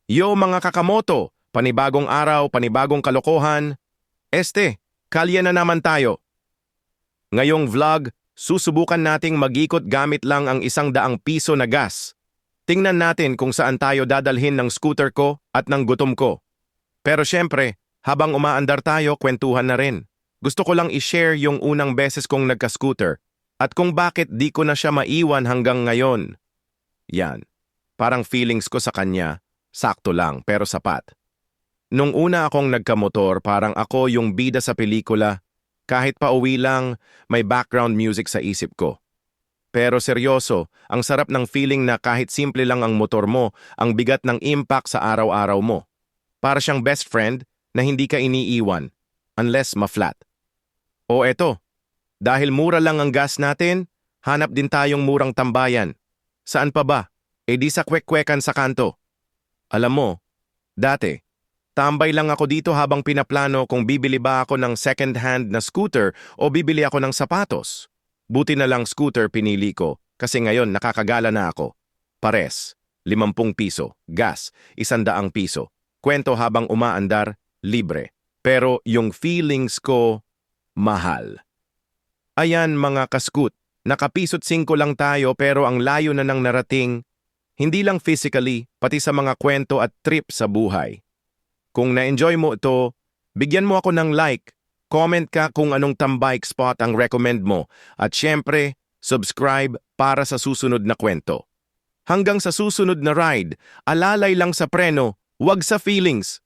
Yo mga kakamoto, panibagong araw, panibagong kalokohan. Kalye na naman tayo. Ngayong vlog, susubukan nating mag-ikot gamit lang ang 100 piso na gas. Tingnan natin kung saan tayo dadalhin ng scooter ko at ng gutom ko. Pero syempre, habang umaandar tayo, kwentuhan na rin. Gusto ko lang i-share yung unang beses kong nagka-scooter at kung bakit di ko na siya maiwan hanggang ngayon. Yan, parang feelings ko sa kanya, sakto lang pero sapat. Nung una akong nagkamotor, parang ako yung bida sa pelikula. Kahit pa uwi lang, may background music sa isip ko. Pero seryoso, ang sarap ng feeling na kahit simple lang ang motor mo, ang bigat ng impact sa araw-araw mo. Para siyang best friend na hindi ka iniiwan, unless ma-flat. O eto, dahil mura lang ang gas natin, hanap din tayong murang tambayan. Saan pa ba? E di sa kwek-kwekan sa kanto. Alam mo, dati, tambay lang ako dito habang pinaplano kung bibili ba ako ng second-hand na scooter o bibili ako ng sapatos. Buti na lang scooter pinili ko kasi ngayon nakakagala na ako. Pares, 50 piso, gas, 100 piso. Kwento habang umaandar, libre. Pero yung feelings ko, mahal. Ayan mga kaskut, nakapisot 5 lang tayo pero ang layo na ng narating, hindi lang physically, pati sa mga kwento at trip sa buhay. Kung na-enjoy mo ito, bigyan mo ako ng like, comment ka kung anong tambike spot ang recommend mo, at syempre, subscribe para sa susunod na kwento. Hanggang sa susunod na ride, alalay lang sa preno, wag sa feelings.